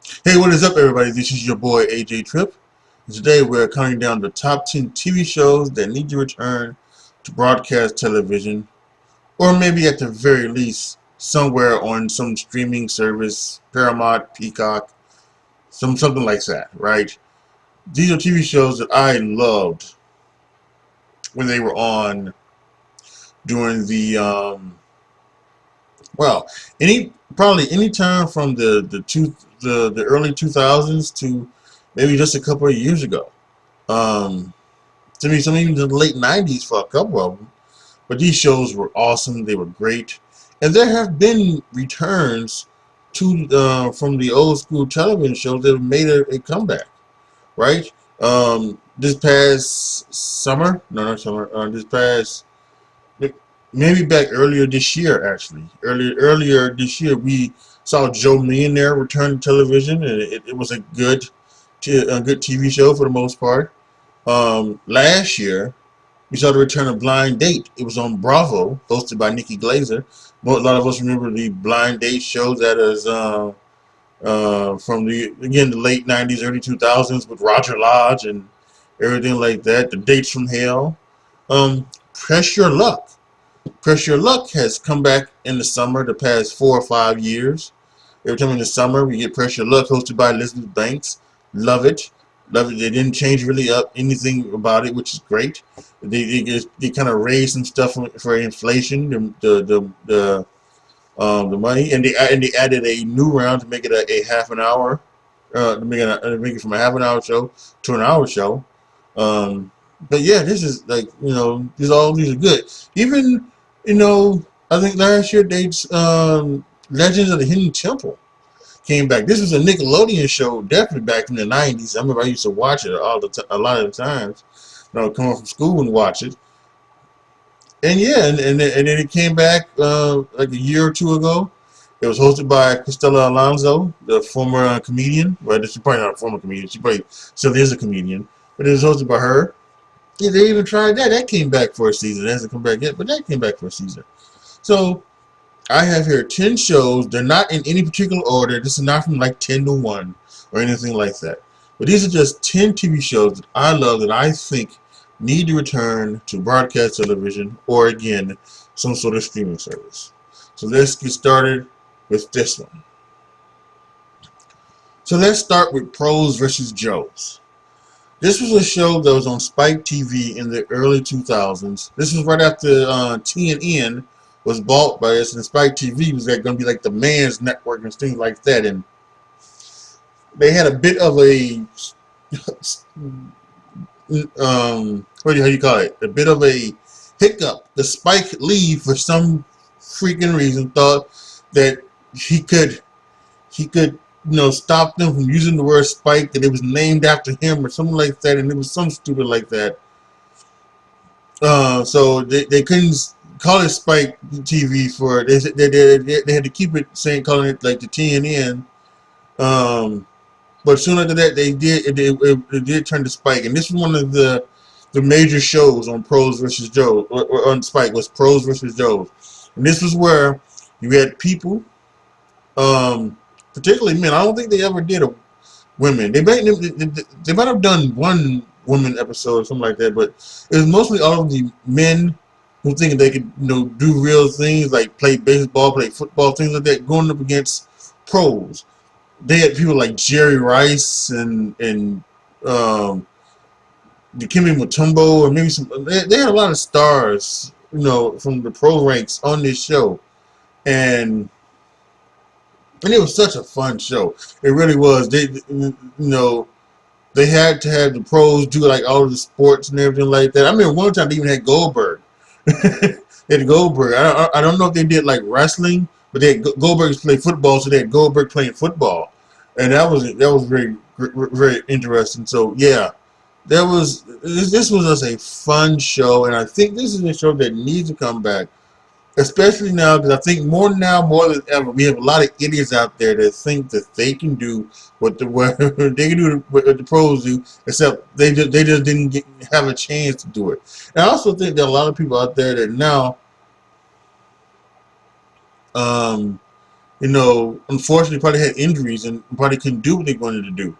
Hey, what is up, everybody? This is your boy AJTRIP. Today we're counting down the top 10 TV shows that need to return to broadcast television, or maybe at the very least somewhere on some streaming service, Paramount, Peacock, something like that, right? These are TV shows that I loved when they were on during the well, probably any time from the early 2000s to maybe just a couple of years ago. Um, to me, some even in the late 90s for a couple of them. But these shows were awesome. They were great. And there have been returns to from the old school television shows that have made a comeback, right? This past summer, no, not summer, this past, maybe back earlier this year, actually. Earlier this year, we saw Joe Millionaire return to television, and it was a good TV show for the most part. Last year, we saw the return of Blind Date. It was on Bravo, hosted by Nikki Glazer. A lot of us remember the Blind Date show that is from the late '90s, early 2000s with Roger Lodge and everything like that. The Dates from Hell. Press Your Luck. Press Your Luck has come back in the summer the past 4 or 5 years. Every time in the summer, we get Press Your Luck, hosted by Elizabeth Banks. Love it. Love it. They didn't change really up anything about it, which is great. They kind of raised some stuff for inflation, the money, and they added a new round to make it a half an hour, to make it from a half an hour show to an hour show. But yeah, this is like these are good. Even I think last year dates Legends of the Hidden Temple came back. This was a Nickelodeon show, definitely back in the '90s. I remember I used to watch it a lot of the times. Come home from school and watch it. And yeah, and then it came back like a year or two ago. It was hosted by Cristela Alonso, the former comedian. Well, she's probably not a former comedian. She probably still is a comedian. But it was hosted by her. Yeah, they even tried that. That came back for a season. It hasn't come back yet, but that came back for a season. So I have here 10 shows. They're not in any particular order. This is not from like 10 to 1 or anything like that. But these are just 10 TV shows that I love that I think need to return to broadcast television or, again, some sort of streaming service. So let's get started with this one. So let's start with Pros versus Joes. This was a show that was on Spike TV in the early 2000s. This was right after TNN was bought by us, and Spike TV was going to be like the man's network and things like that. And they had a bit of a how do you call it? A bit of a hiccup. The Spike Lee, for some freaking reason, thought that he could stop them from using the word Spike, that it was named after him or something like that, and it was some stupid like that. So they couldn't call it Spike TV for they had to keep it calling it like the TNN. But soon after that, it did turn to Spike, and this was one of the major shows on Pros versus Joe or on Spike was Pros versus Joes, and this was where you had people, particularly men. I don't think they ever did a women. They might have done one woman episode or something like that, but it was mostly all of the men who thinking they could do real things like play baseball, play football, things like that, going up against pros. They had people like Jerry Rice and Dikembe Mutombo, or maybe some. They had a lot of stars, from the pro ranks on this show, and it was such a fun show. It really was. They had to have the pros do like all of the sports and everything like that. I remember one time they even had Goldberg. They had Goldberg. I don't know if they did like wrestling, but they had Goldberg play football, so they had Goldberg playing football, and that was very interesting. So yeah, this was just a fun show, and I think this is a show that needs to come back. Especially now, because I think more than ever, we have a lot of idiots out there that think that they can do what they can do what the pros do, except they just didn't have a chance to do it. And I also think there are a lot of people out there that now, um, You know, unfortunately, probably had injuries and probably couldn't do what they wanted to do.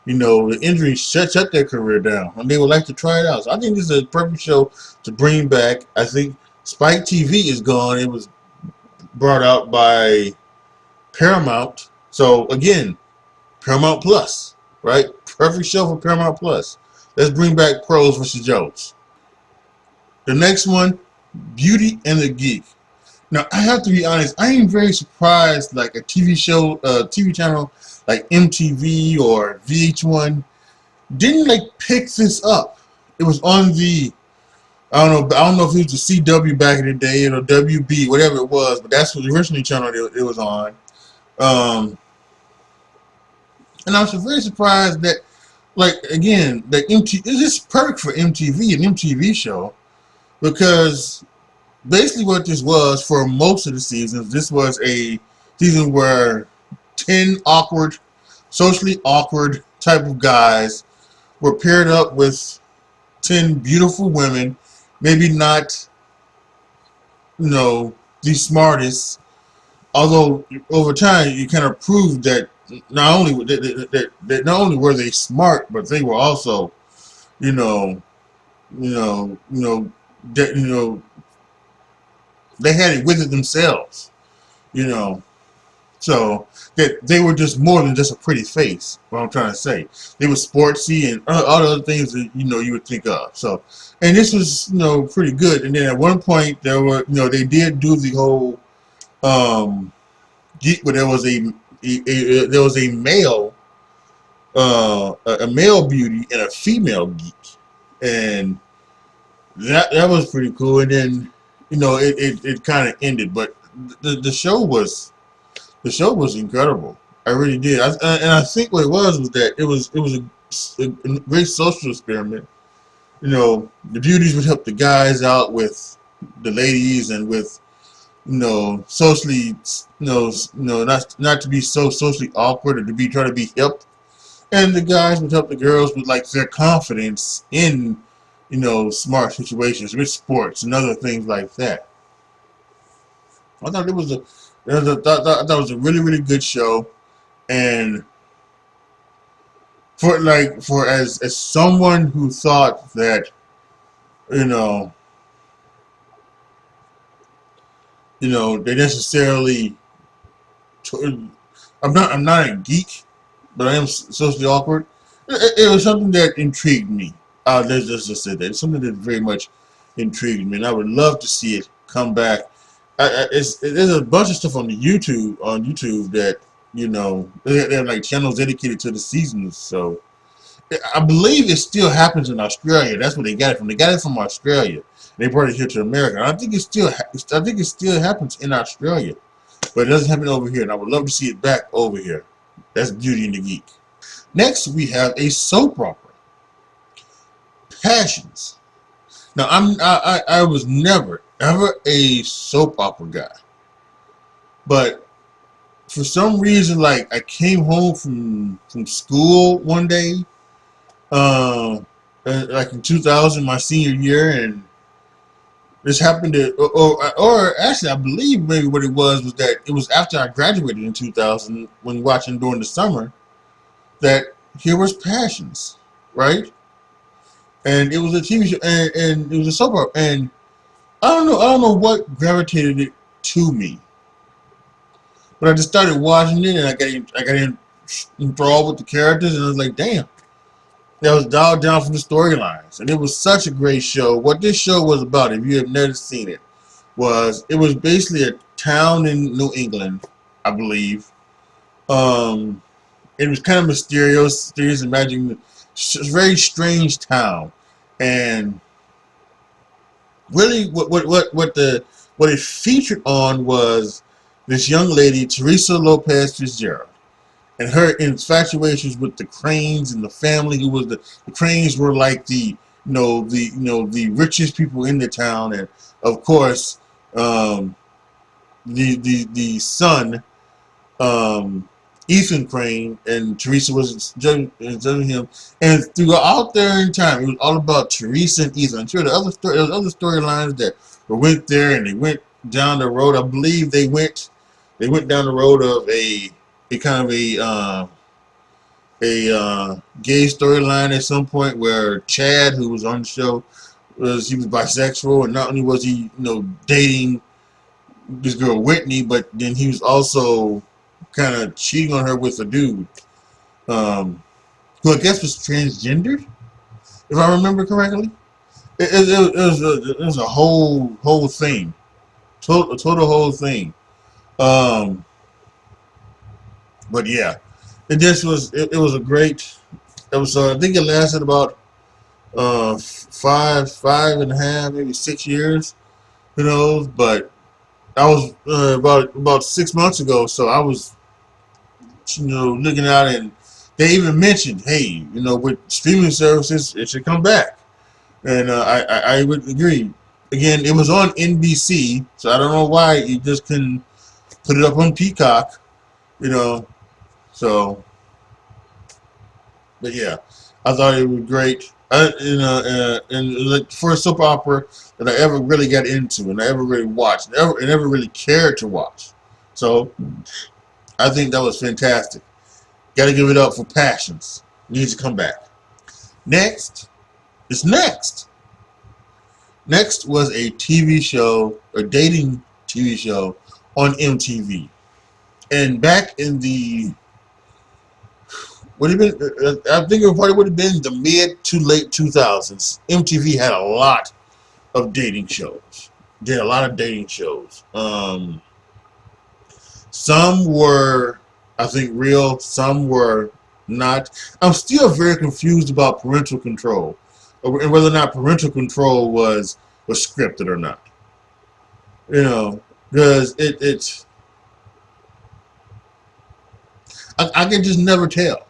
You know, the injuries shut their career down, and they would like to try it out. So I think this is a perfect show to bring back. I think Spike TV is gone. It was brought out by Paramount. So again, Paramount Plus, right? Perfect show for Paramount Plus. Let's bring back Pros versus Joes. The next one, Beauty and the Geek. Now I have to be honest, I am very surprised like a TV show, TV channel like MTV or VH1 didn't like pick this up. It was on the I don't know if it was the CW back in the day or WB, whatever it was, but that's what the original channel it was on. Um, and I was very surprised that, like again, that MTV is just perfect for MTV, an MTV show, because basically what this was for most of the seasons, this was a season where 10 awkward, socially awkward type of guys were paired up with 10 beautiful women, maybe not, you know, the smartest, although over time you kind of proved that not only were they smart, but they were also, you know, that, they had it with it themselves, you know. So that they were just more than just a pretty face. What I'm trying to say, they were sportsy and all the other things that you would think of. So, and this was pretty good. And then at one point there were they did do the whole geek where there was there was a male a male beauty and a female geek, and that was pretty cool. And then it kind of ended, but the show was. The show was incredible. I really did. And I think what it was that it was a great social experiment. You know, the beauties would help the guys out with the ladies and with socially not to be so socially awkward or to be trying to be hip. And the guys would help the girls with like their confidence in smart situations with sports and other things like that. I thought it was a I thought it was a really really good show. And for as someone who thought that you know they necessarily I'm not a geek, but I am socially awkward. It was something that intrigued me. Let's just say that it's something that very much intrigued me, and I would love to see it come back. There's a bunch of stuff on YouTube that they have like channels dedicated to the seasons. So I believe it still happens in Australia. That's where they got it from. They got it from Australia. They brought it here to America. And I think it still happens in Australia, but it doesn't happen over here. And I would love to see it back over here. That's Beauty and the Geek. Next, we have a soap opera, Passions. Now, I was never ever a soap opera guy, but for some reason, like I came home from school one day, like in 2000, my senior year, and this happened to, or actually, I believe maybe what it was that it was after I graduated in 2000 when watching during the summer that here was Passions, right? And it was a TV show, and it was a soap opera, and I don't know what gravitated it to me, but I just started watching it, and I got enthralled with the characters, and I was like, damn, that was dialed down from the storylines, and it was such a great show. What this show was about, if you have never seen it, it was basically a town in New England, I believe. It was kind of mysterious, imagining a very strange town, and really what it featured on was this young lady, Teresa Lopez Fitzgerald, and her infatuations with the Cranes and the family. Who was the Cranes were like the richest people in the town, and of course the son, Ethan Crane, and Teresa was judging him. And throughout there in time, it was all about Teresa and Ethan. I'm sure there was other storylines that went there, and they went down the road. I believe they went they went down the road of a kind of a gay storyline at some point where Chad, who was on the show, he was bisexual, and not only was he dating this girl Whitney, but then he was also kind of cheating on her with a dude, who I guess was transgendered, if I remember correctly. It was a whole thing, total whole thing. Um, but yeah, it was a great episode. I think it lasted about five and a half, maybe 6 years. Who knows? But I was about 6 months ago, so I was looking out, and they even mentioned, hey, with streaming services, it should come back, and I would agree. Again, it was on NBC, so I don't know why you just couldn't put it up on Peacock, you know. So, but yeah, I thought it was great. And like the first soap opera that I ever really got into, and I ever really watched, and ever really cared to watch. So I think that was fantastic. Got to give it up for Passions. Needs to come back. Next, it's Next. Next was a TV show, a dating TV show on MTV. And back in the, would have been, I think it probably would have been the mid to late 2000s. MTV had a lot of dating shows. Did a lot of dating shows. Some were, I think, real. Some were not. I'm still very confused about parental control, and whether or not parental control was scripted or not. Because it's I can just never tell.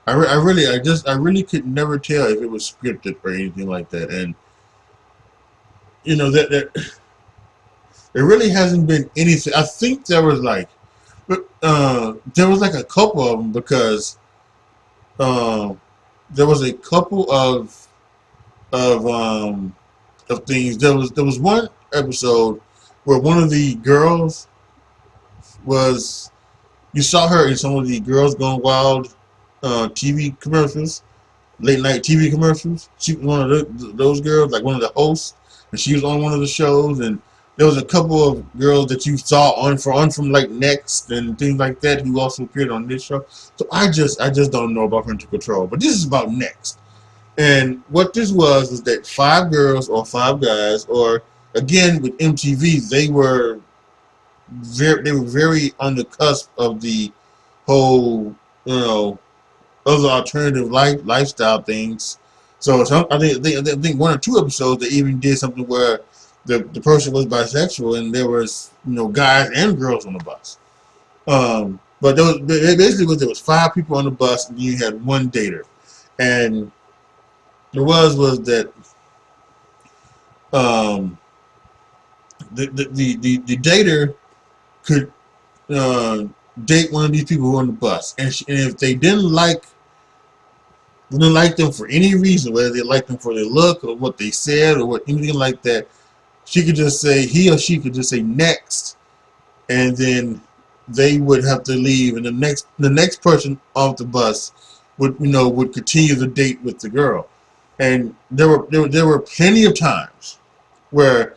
I really could never tell if it was scripted or anything like that. And that there really hasn't been anything. I think there was like a couple of them, because there was a couple of things. There was one episode where one of the girls was, you saw her in some of the Girls Gone Wild TV commercials, late night TV commercials. She was one of those girls, like one of the hosts, and she was on one of the shows. And there was a couple of girls that you saw on from like Next and things like that, who also appeared on this show. So I just don't know about parental control. But this is about Next. And what this was that 5 girls or 5 guys, or again with MTV, they were very on the cusp of the whole, other alternative lifestyle things. So I think 1 or 2 episodes they even did something where the person was bisexual, and there was guys and girls on the bus. But there was 5 people on the bus, and you had 1 dater, and there was that the dater could date one of these people who were on the bus, and if they didn't like them for any reason, whether they liked them for their look or what they said or what anything like that, he or she could just say next, and then they would have to leave, and the next person off the bus would continue the date with the girl. And there were plenty of times where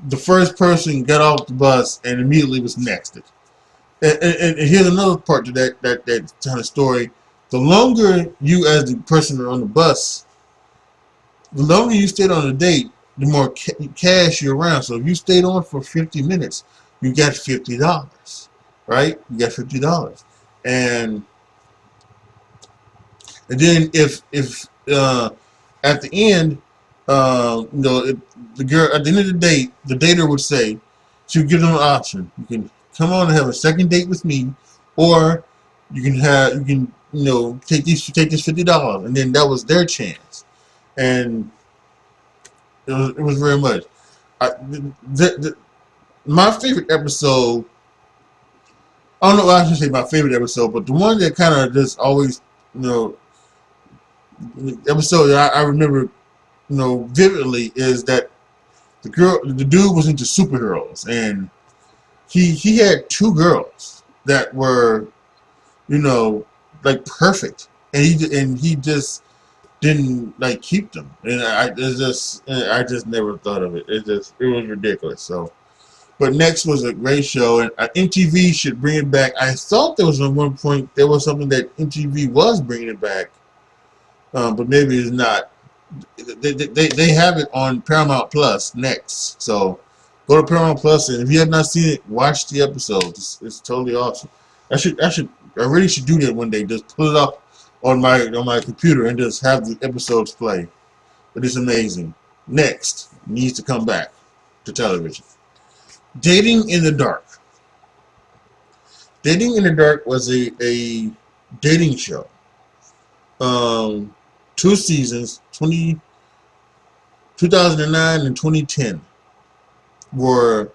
the first person got off the bus and immediately was nexted. And here's another part to that kind of story. The longer you, as the person on the bus, the longer you stayed on the date, the more cash you're around. So if you stayed on for 50 minutes, you got $50, right? You got $50, and then if at the end, the girl at the end of the date, the dater would say, she would give them an option. You can come on and have a second date with me, or you can take this $50, and then that was their chance. And it was very much. My favorite episode, I don't know why I should say my favorite episode, but the one that kind of just always, episode that I remember, vividly, is that the dude was into superheroes, and he had two girls that were, you know, like perfect, and he just didn't like keep them, and I just never thought of it. It was ridiculous. So, but Next was a great show, and MTV should bring it back. I thought there was at one point there was something that MTV was bringing it back, but maybe it's not. They have it on Paramount Plus next. So go to Paramount Plus, and if you have not seen it, watch the episode. It's totally awesome. I really should do that one day. Just pull it up on my computer and just have the episodes play. But it's amazing. Next needs to come back to television. Dating in the Dark. Dating in the Dark was a dating show. 2 seasons, 2009 and 2010 were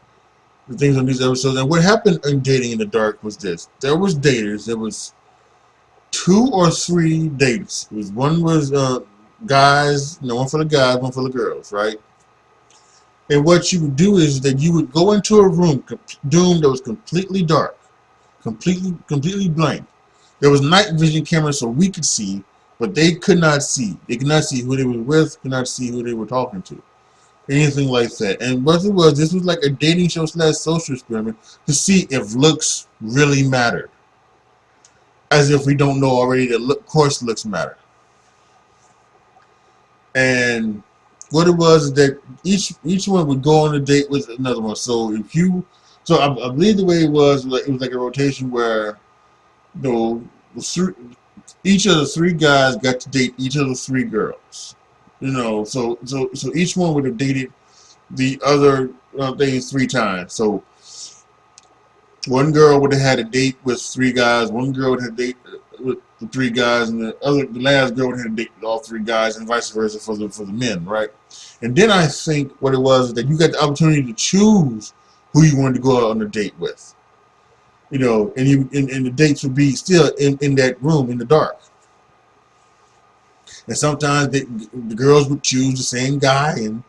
the things on these episodes. And what happened in Dating in the Dark was this. There was daters. There was 2 or 3 dates. One was guys, one for the guys, one for the girls, right? And what you would do is that you would go into a room that was completely dark, completely blank. There was night vision cameras so we could see, but they could not see. They could not see who they were with, could not see who they were talking to, anything like that. And what it was, this was like a dating show / social experiment to see if looks really mattered. As if we don't know already that of course looks matter. And what it was is that each one would go on a date with another one. So I believe the way it was like a rotation where, you know, each of the 3 guys got to date each of the 3 girls. So each one would have dated the other things 3 times. So one girl would have had a date with 3 guys. One girl would have a date with the 3 guys, and the last girl would have a date with all 3 guys, and vice versa for the men, right? And then I think what it was is that you got the opportunity to choose who you wanted to go out on a date with. And the dates would be still in that room in the dark. And sometimes the girls would choose the same guy and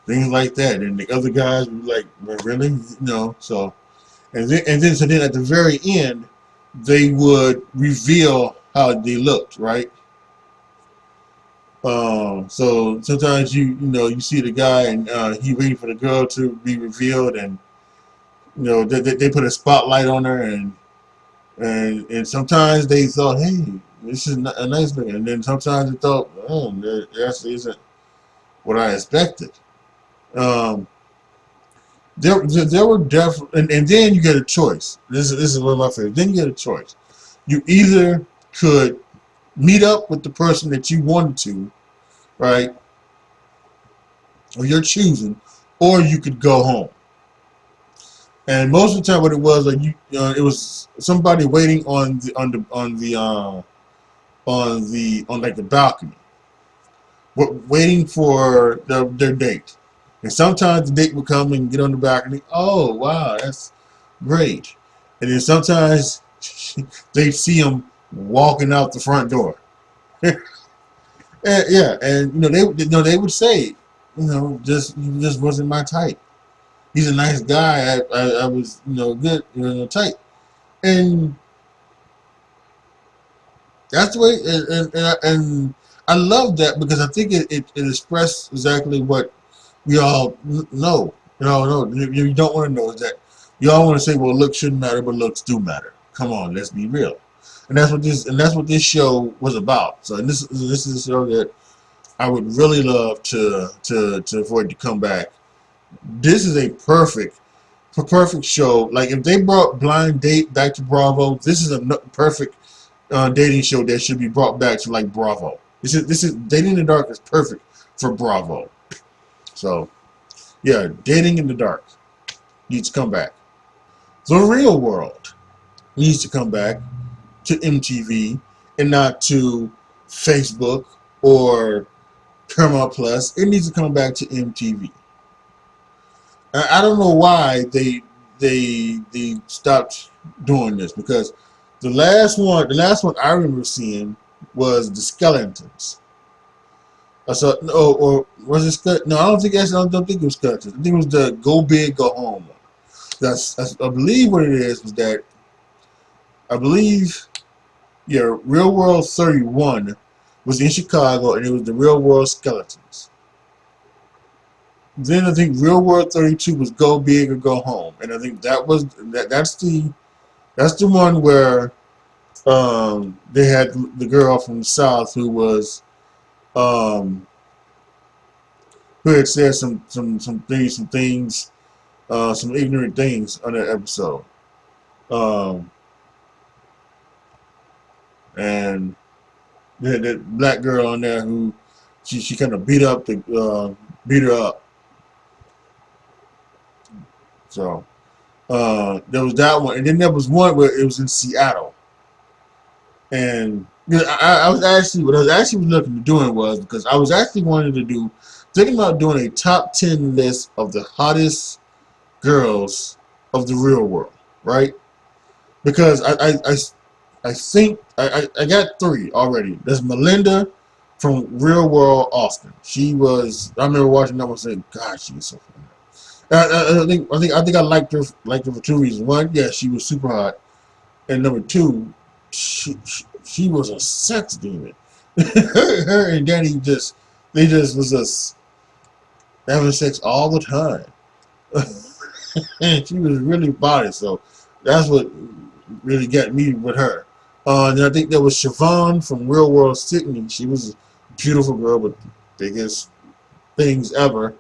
things like that, and the other guys would be like, well, really, so. And then at the very end, they would reveal how they looked, right? So sometimes you see the guy and he waiting for the girl to be revealed, and they put a spotlight on her, and sometimes they thought, hey, this is a nice looking, and then sometimes they thought, oh, that isn't what I expected. There were definitely, and then you get a choice. This is one of my favorites. Then you get a choice. You either could meet up with the person that you wanted to, right, or you're choosing, or you could go home. And most of the time, what it was, like it was somebody waiting on like the balcony, waiting for their date. And sometimes the date would come and get on the balcony. Oh, wow, that's great. And then sometimes they'd see him walking out the front door. And they would say, he just wasn't my type. He's a nice guy. I was good, type. And that's the way. And I love that because I think it expressed exactly what we all know. You don't want to know is that you all want to say, well, looks shouldn't matter, but looks do matter. Come on, let's be real. And that's what this show was about. So this is a show that I would really love for it to come back. This is a perfect show. Like if they brought Blind Date back to Bravo, this is a perfect dating show that should be brought back to like Bravo. This is Dating in the Dark is perfect for Bravo. So yeah, Dating in the Dark needs to come back. The Real World needs to come back to MTV and not to Facebook or Paramount Plus. It needs to come back to MTV. I don't know why they stopped doing this, because the last one I remember seeing was the Skeletons. Or was it? No, I don't think it was Skeletons. I think it was the Go Big Go Home one. That's I believe what it is was that I believe Real World 31 was in Chicago and it was the Real World Skeletons. Then I think Real World 32 was Go Big or Go Home, and I think that's the one where they had the girl from the South um, who had said some things, some ignorant things on that episode, um, and they had that black girl on there who she kind of beat her up. So there was that one, and then there was one where it was in Seattle, and I was actually what I was actually looking to doing was because I was actually thinking about doing a top 10 list of the hottest girls of the real world, right? Because I think I got three already. There's Melinda from Real World Austin. I remember watching that one and saying, God, she's so funny. I think I liked her for two reasons. One, yeah, she was super hot, and number two, she was a sex demon. Her and Danny they just was just having sex all the time, and she was really body. So that's what really got me with her. And I think there was Siobhan from Real World Sydney. She was a beautiful girl with the biggest things ever.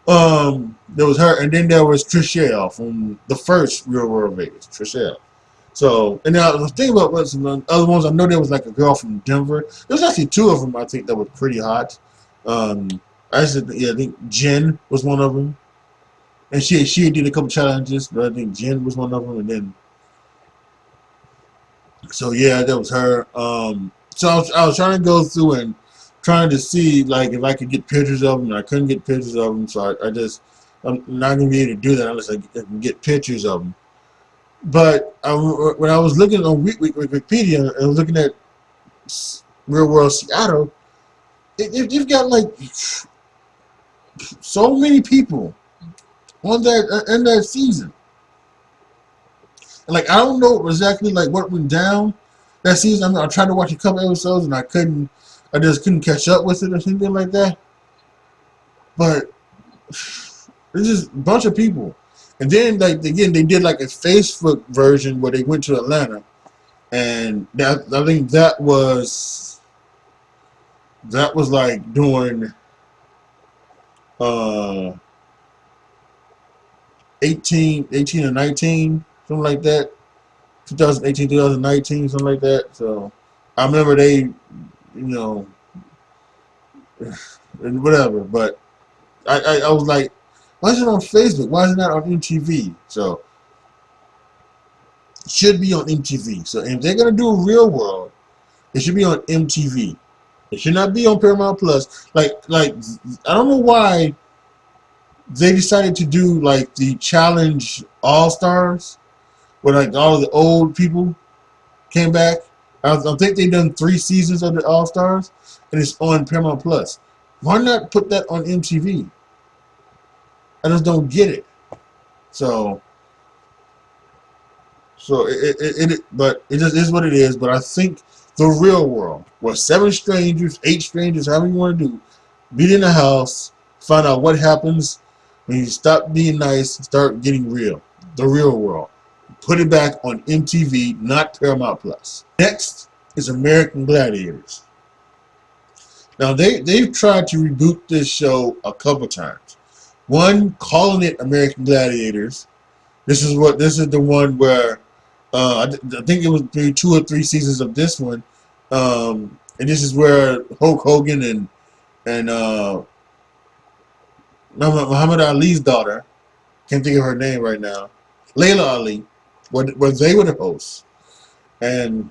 There was her, and then there was Trishelle from the first Real World Vegas. Trishelle. So, and then I was thinking about what some other ones. I know there was like a girl from Denver. There was actually two of them I think that were pretty hot. I think Jen was one of them, and she did a couple challenges, but I think Jen was one of them, and then so yeah, that was her. So I was trying to go through and trying to see like if I could get pictures of them, and I couldn't get pictures of them. So I'm not gonna be able to do that unless I can get pictures of them. But when I was looking on Wikipedia and looking at Real World Seattle, you've got like so many people on that in that season. And like I don't know exactly like what went down that season. I mean, I tried to watch a couple episodes and I just couldn't catch up with it or something like that. But it's just a bunch of people. And then like again they did like a Facebook version where they went to Atlanta, and I think that was like during 18 or 19, something like that. 2018, 2019, something like that. So I remember they, and whatever. But I was like, why is it on Facebook? Why is it not on MTV? So it should be on MTV. So if they're gonna do a Real World, it should be on MTV. It should not be on Paramount Plus. Like I don't know why they decided to do like the Challenge All Stars, where like all of the old people came back. I think they've done 3 seasons of the All Stars, and it's on Paramount Plus. Why not put that on MTV? I just don't get it. So but it just is what it is. But I think the Real World, where 7 strangers, 8 strangers, however you want to do, meet in the house, find out what happens when you stop being nice and start getting real. The Real World. Put it back on MTV, not Paramount Plus. Next is American Gladiators. Now they've tried to reboot this show a couple times. One, calling it American Gladiators. This is the one where I think it was 2 or 3 seasons of this one, and this is where Hulk Hogan and Muhammad Ali's daughter, can't think of her name right now, Layla Ali, where they were the hosts, and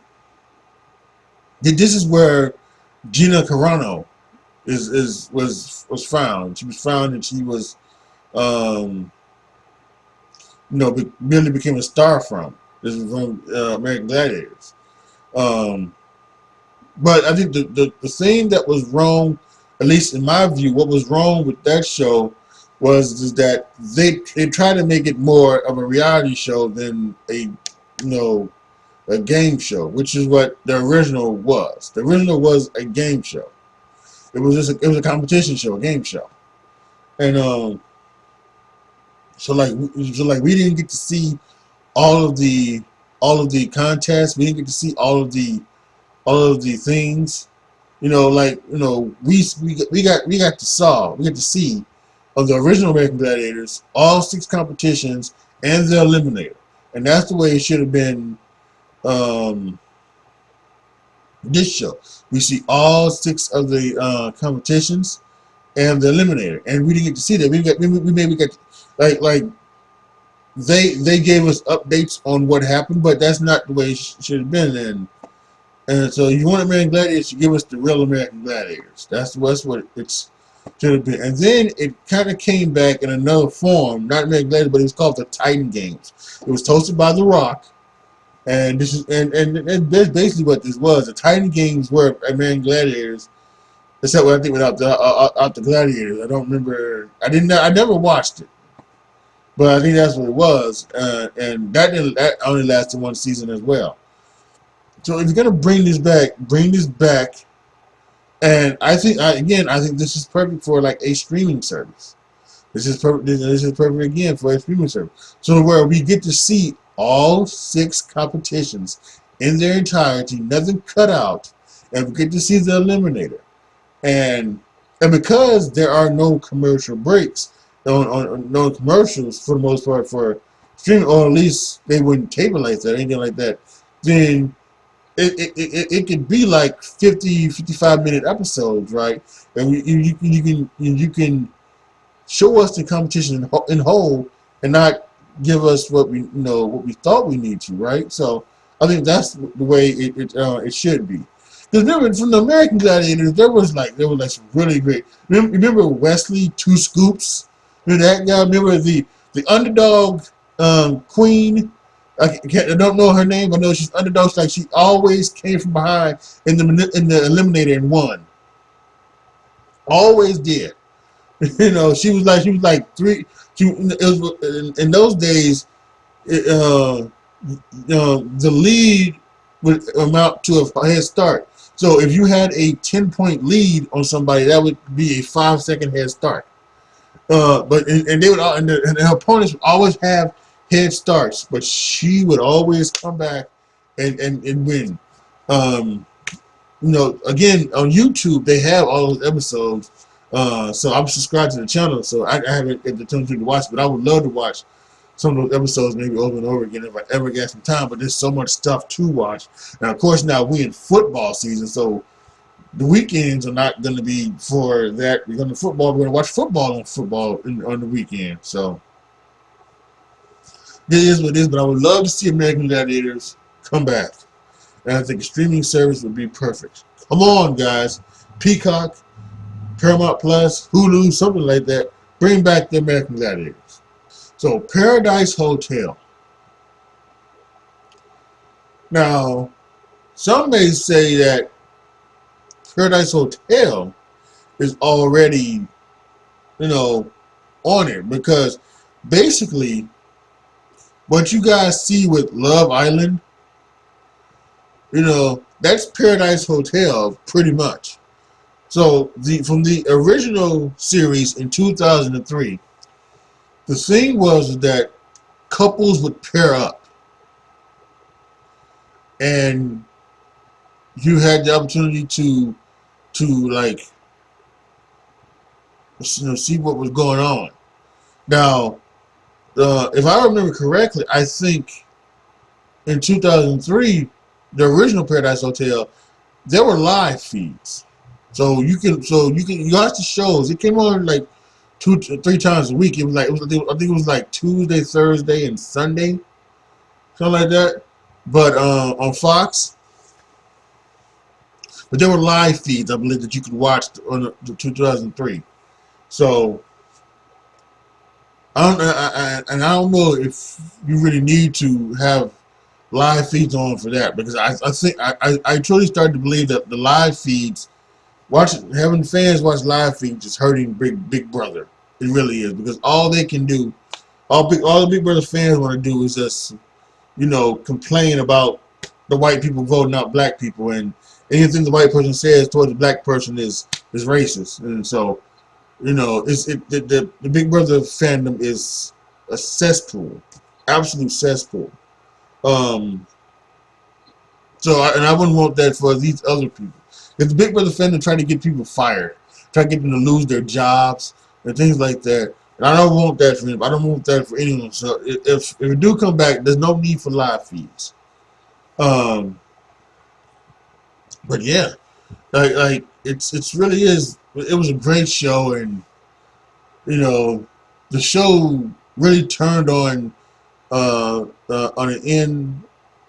this is where Gina Carano was found. She was found, and she was really became a star from. This is from American Gladiators. But I think the thing that was wrong, at least in my view, what was wrong with that show was is that they try to make it more of a reality show than a game show, which is what the original was. The original was a game show. It was it was a competition show, a game show, and so like we didn't get to see all of the contests. We didn't get to see all of the things. We got to see of the original American Gladiators all 6 competitions and the eliminator, and that's the way it should have been. This show, we see all 6 of the competitions and the eliminator, and we didn't get to see that. We maybe got like they gave us updates on what happened, but that's not the way it should have been. And so you want American Gladiators, you give us the real American Gladiators. That's what it should have been. And then it kind of came back in another form, not American Gladiators, but it was called the Titan Games. It was hosted by The Rock. And this is and that's basically what this was. The Titan Games were American Gladiators, except I think without the Gladiators. I don't remember. I never watched it, but I think that's what it was. And that only lasted 1 season as well. So if you're gonna bring this back, bring this back. And I think I think this is perfect for like a streaming service. This is perfect. This is perfect again for a streaming service. So where we get to see all 6 competitions in their entirety, nothing cut out, and we get to see the eliminator. And because there are no commercial breaks, no commercials for the most part for streaming, or at least they wouldn't tape it like that, anything like that, then it could be like 55-minute episodes, right? And you can show us the competition in whole and not give us what we thought we need to, right? So I think that's the way it should be. Because remember, from the American Gladiators, there was some really great. Remember Wesley Two Scoops? Remember that guy? Remember the underdog queen? I don't know her name. I know she's underdog. Like she always came from behind in the eliminator and won. Always did. She was like three. It was in those days. The lead would amount to a head start. So if you had a 10-point lead on somebody, that would be a 5-second head start. But they would and the opponents would always have head starts, but she would always come back and win. Again on YouTube they have all those episodes. So I'm subscribed to the channel, so I haven't get the time to watch, but I would love to watch some of those episodes maybe over and over again if I ever get some time. But there's so much stuff to watch, and of course now we in football season, so the weekends are not going to be for that. We're going to watch football on the weekend. So it is what it is. But I would love to see American Gladiators come back, and I think a streaming service would be perfect. Come on, guys, Peacock, Paramount Plus, Hulu, something like that. Bring back the American Gladiators. So Paradise Hotel. Now, some may say that Paradise Hotel is already, on it, because basically what you guys see with Love Island, that's Paradise Hotel pretty much. So from the original series in 2003, the thing was that couples would pair up, and you had the opportunity to like see what was going on. Now, if I remember correctly, I think in 2003, the original Paradise Hotel, there were live feeds. So you can watch the shows. It came on like 2 to 3 times a week. I think it was like Tuesday, Thursday, and Sunday, something like that. But on Fox, but there were live feeds, I believe, that you could watch on the 2003. So I don't know if you really need to have live feeds on for that, because I truly started to believe that the live feeds, having fans watch live feeds is hurting Big Brother. It really is, because all they can do, all the Big Brother fans want to do is just, complain about the white people voting out black people, and anything the white person says towards the black person is racist. And so, the Big Brother fandom is a cesspool, absolute cesspool. Um, and I wouldn't want that for these other people. If the Big Brother fandom trying to get people fired, try to get them to lose their jobs and things like that, and I don't want that for him. I don't want that for anyone. So if it do come back, there's no need for live feeds. Um, but yeah, it's really is. It was a great show, and the show really turned on an end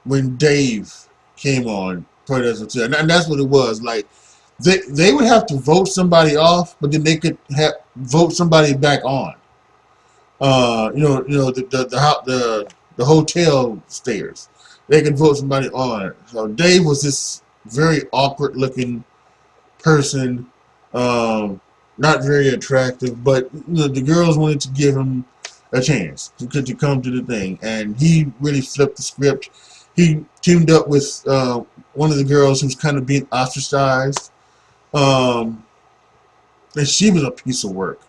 when Dave came on Paradise Hotel, and that's what it was. Like they would have to vote somebody off, but then they could vote somebody back on. The hotel stairs. They could vote somebody on. So Dave was this very awkward looking person, not very attractive, but the girls wanted to give him a chance to come to the thing, and he really flipped the script. He teamed up with one of the girls who's kind of being ostracized, and she was a piece of work,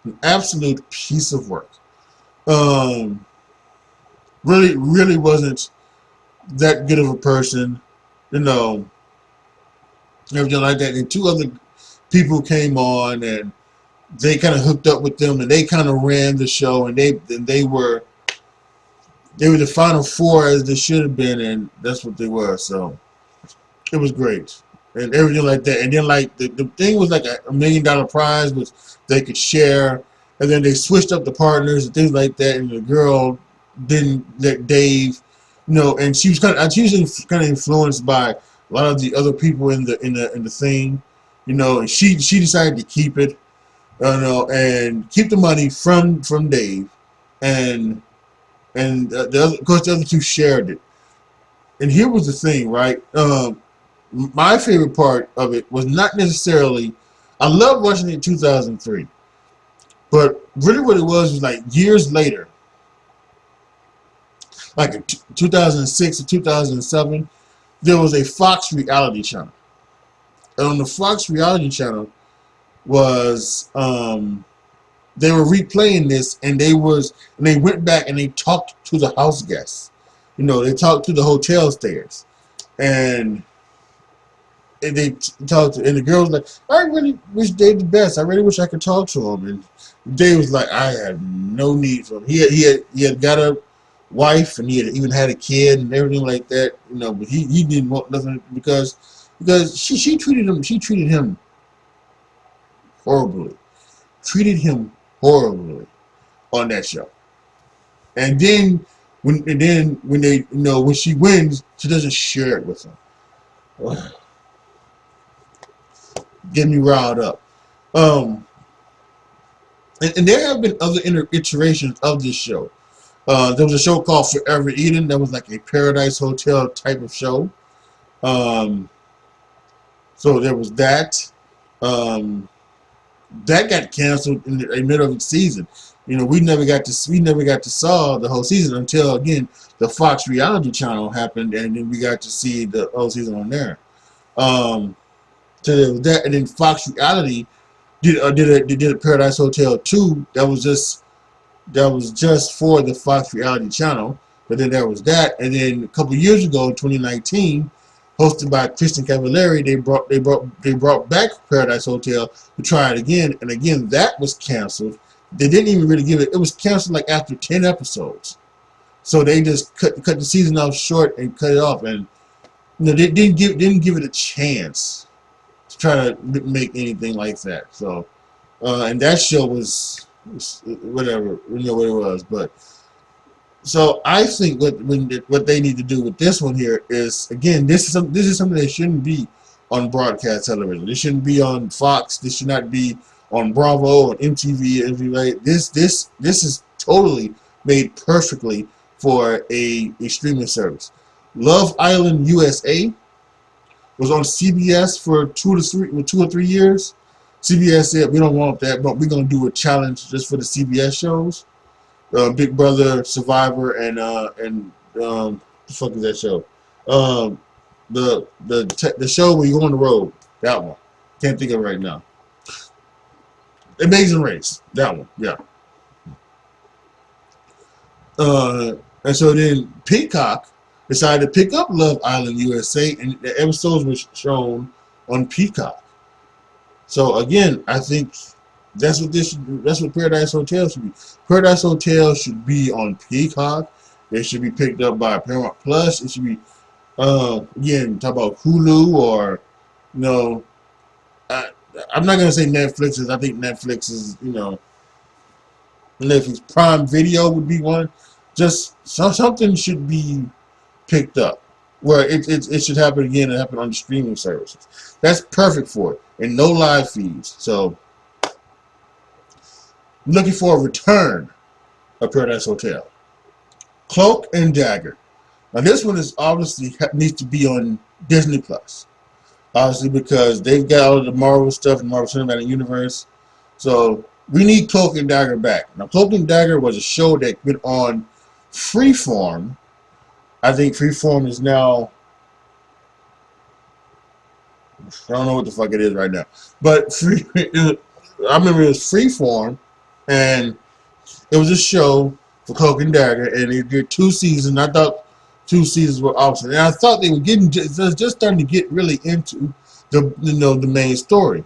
an absolute piece of work. Really wasn't that good of a person, everything like that. And two other people came on, and they kind of hooked up with them, and they kind of ran the show, and they were the final four as they should have been, and that's what they were. So it was great, and everything like that. And then like the thing was like $1 million prize, which they could share, and then they switched up the partners and things like that. And the girl didn't let Dave, and she was kind of influenced by a lot of the other people in the thing, and she decided to keep it, and keep the money from Dave, and of course the other two shared it. And here was the thing, right? My favorite part of it was not necessarily, I loved watching it in 2003, but really what it was like years later, like in 2006 or 2007, there was a Fox reality channel. And on the Fox reality channel was, they were replaying this, and they went back and they talked to the house guests. They talked to the hotel stairs, and they talked to, and the girl was like, I really wish Dave the best. I really wish I could talk to him. And Dave was like, I had no need for him. He had got a wife, and he had even had a kid and everything like that. But he didn't want nothing because she treated him horribly. Treated him horribly on that show. And then when they when she wins, she doesn't share it with him. Ugh. Get me riled up. And there have been other iterations of this show. There was a show called Forever Eden that was like a Paradise Hotel type of show. So there was that. That got canceled in the middle of the season. We never got to saw the whole season until again the Fox reality channel happened, and then we got to see the whole season on there. So there was that, and then Fox reality did a Paradise Hotel 2 that was just for the Fox reality channel. But then there was that, and then a couple years ago in 2019, hosted by Kristen Cavallari, they brought back Paradise Hotel to try it again, and again that was canceled. They didn't even really give it. It was canceled like after 10 episodes, so they just cut the season off short and cut it off, and they didn't give it a chance to try to make anything like that. So, and that show was whatever, what it was, but. So I think what they need to do with this one here is, again, this is something that shouldn't be on broadcast television. This shouldn't be on Fox. This should not be on Bravo, on MTV, anything like this. This is totally made perfectly for a streaming service. Love Island USA was on CBS for 2 or 3 years. CBS said we don't want that, but we're gonna do a challenge just for the CBS shows. Big Brother, Survivor, and the fuck is that show? Um, the show where you go on the road. That one. Can't think of it right now. Amazing Race. That one. Yeah. And so then Peacock decided to pick up Love Island USA, and the episodes were shown on Peacock. So again, I think that's what Paradise Hotel should be. Paradise Hotel should be on Peacock. It should be picked up by Paramount Plus. It should be again talk about Hulu or you know I, I'm not gonna say Netflix. I think Netflix is Netflix Prime Video would be one. Just something should be picked up where it should happen again and happen on the streaming services. That's perfect for it, and no live feeds. So I'm looking for a return of Paradise Hotel. Cloak and Dagger. Now this one is obviously needs to be on Disney Plus. Obviously because they've got all of the Marvel stuff in the Marvel Cinematic Universe. So we need Cloak and Dagger back. Now Cloak and Dagger was a show that went on Freeform. I think Freeform is now, I don't know what the fuck it is right now. But I remember it was Freeform, and it was a show for Cloak and Dagger, and they did 2 seasons. I thought 2 seasons were awesome, and I thought they were getting just starting to get really into the main story,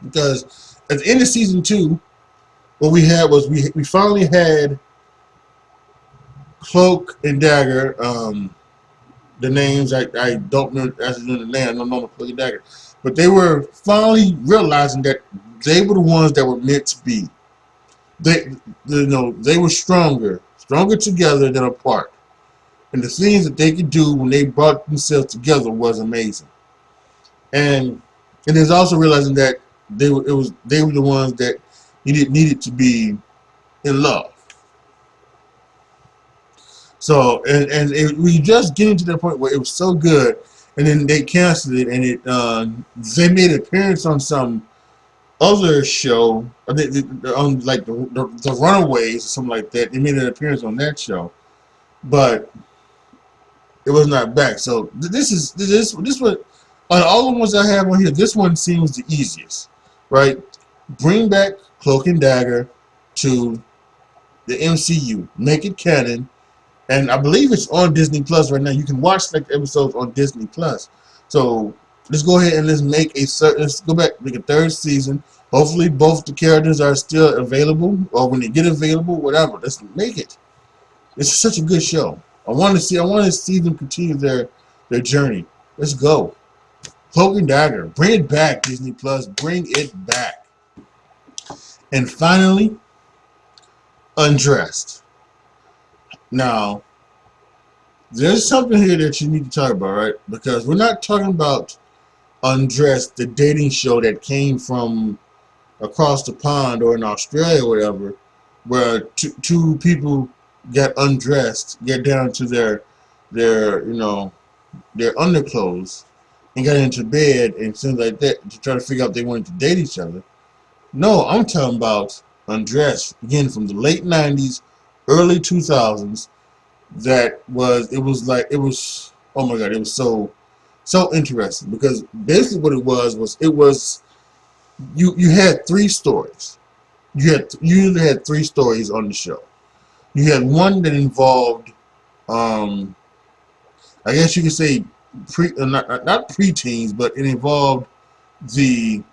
because at the end of season 2, what we had was we finally had Cloak and Dagger. The names I don't know as in the name. I don't know the Cloak and Dagger, but they were finally realizing that they were the ones that were meant to be. They were stronger together than apart, and the things that they could do when they brought themselves together was amazing. And it is also realizing that they were the ones that needed to be in love. So we just getting to the point where it was so good, and then they canceled it, and they made an appearance on some other show, on like the Runaways or something like that. They made an appearance on that show, but it was not back. So this one, on all the ones I have on here, this one seems the easiest, right? Bring back Cloak and Dagger to the MCU, make it canon. And I believe it's on Disney Plus right now. You can watch like episodes on Disney Plus. So let's go ahead and let's go back, make a 3rd season. Hopefully both the characters are still available, or when they get available, whatever. Let's make it. It's such a good show. I want to see them continue their journey. Let's go. Cloak and Dagger. Bring it back, Disney Plus. Bring it back. And finally, Undressed. Now, there's something here that you need to talk about, right? Because we're not talking about Undressed, the dating show that came from across the pond or in Australia or whatever, where two people get undressed, get down to their underclothes, and got into bed and things like that to try to figure out if they wanted to date each other. No, I'm talking about Undressed, again from the late 90s, early 2000s. It was oh my god, it was so interesting, because basically what it was you had 3 stories. You usually had 3 stories on the show. You had one that involved I guess you could say not preteens, but it involved the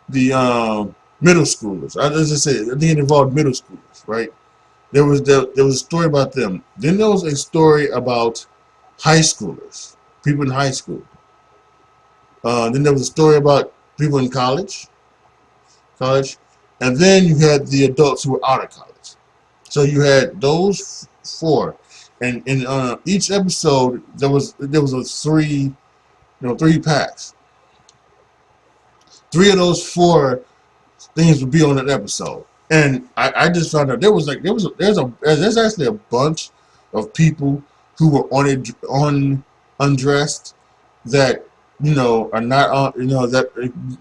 middle schoolers. As I said, I think it involved middle schoolers, right? There was a story about them. Then there was a story about high schoolers, people in high school. Then there was a story about people in college, and then you had the adults who were out of college. So you had those 4, and in each episode there was a 3 packs. 3 of those 4 things would be on an episode. And I just found out there's actually a bunch of people who were on Undressed that you know, are not on, you know, that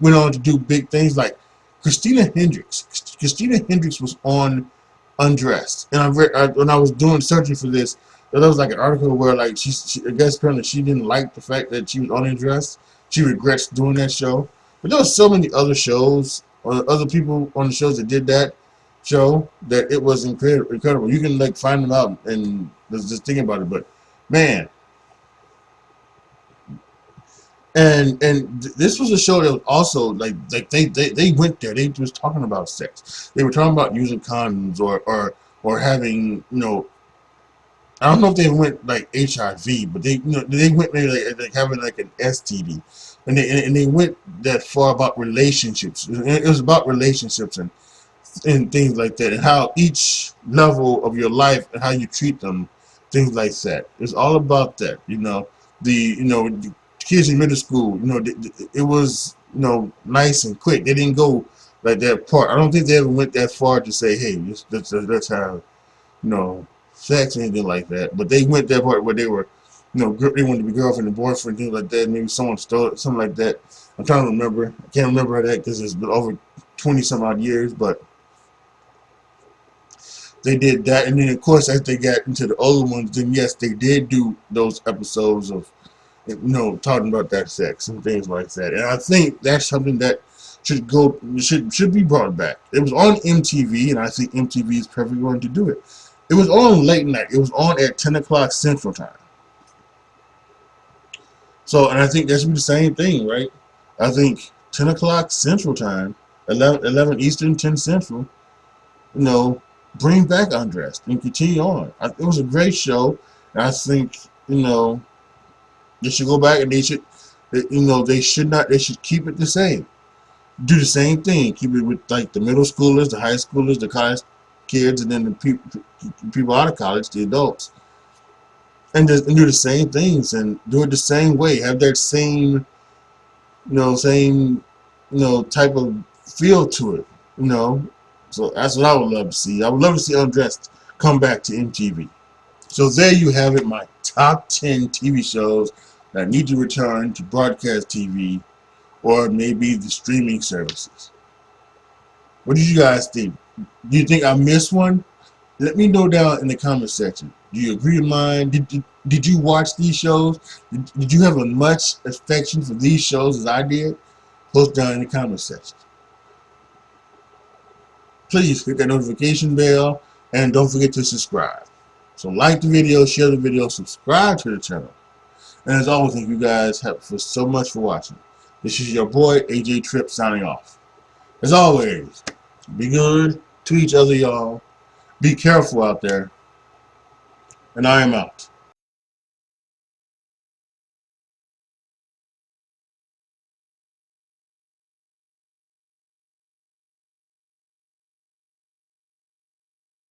went on to do big things like Christina Hendricks. Christina Hendricks was on Undressed, and when I was doing searching for this, there was like an article where like I guess apparently she didn't like the fact that she was on Undressed. She regrets doing that show, but there was so many other shows, other people on the shows that did that show that it was incredible. You can like find them out and just thinking about it, but man. And this was a show that was also like they went there. They was talking about sex. They were talking about using condoms or having, you know, I don't know if they went like HIV, but they, you know, they went maybe like having like an STD, and they went that far about relationships. It was about relationships and things like that, and how each level of your life and how you treat them, things like that. It's all about that, you know. The kids in middle school, you know, it was, you know, nice and quick. They didn't go like that part. I don't think they ever went that far to say, hey, let's have, you know, sex or anything like that. But they went that part where they were, you know, they wanted to be girlfriend and boyfriend, things like that. Maybe someone stole it, something like that. I'm trying to remember. I can't remember that because it's been over 20 some odd years, but they did that. And then of course as they got into the older ones, then yes, they did do those episodes of, you know, talking about that sex and things like that. And I think that's something that should be brought back. It was on MTV, and I think MTV is perfectly going to do it. It was on late night. It was on at 10 o'clock Central Time. So, and I think that should be the same thing, right? I think 10 o'clock Central Time, 11 Eastern, 10 Central, you know, bring back Undressed and continue on. It was a great show, and I think, you know, they should go back and you know, they should keep it the same. Do the same thing. Keep it with like the middle schoolers, the high schoolers, the college kids, and then the people out of college, the adults. And just do the same things and do it the same way. Have that same, you know, type of feel to it, you know. So that's what I would love to see. I would love to see Undressed come back to MTV. So there you have it, my top 10 TV shows that need to return to broadcast TV or maybe the streaming services. What did you guys think? Do you think I missed one? Let me know down in the comment section. Do you agree with mine? Did you watch these shows? Did you have as much affection for these shows as I did? Post down in the comment section. Please hit that notification bell and don't forget to subscribe. So like the video, share the video, subscribe to the channel. And as always, thank you guys for so much for watching. This is your boy AJTRIP signing off. As always, be good to each other, y'all. Be careful out there. And I am out.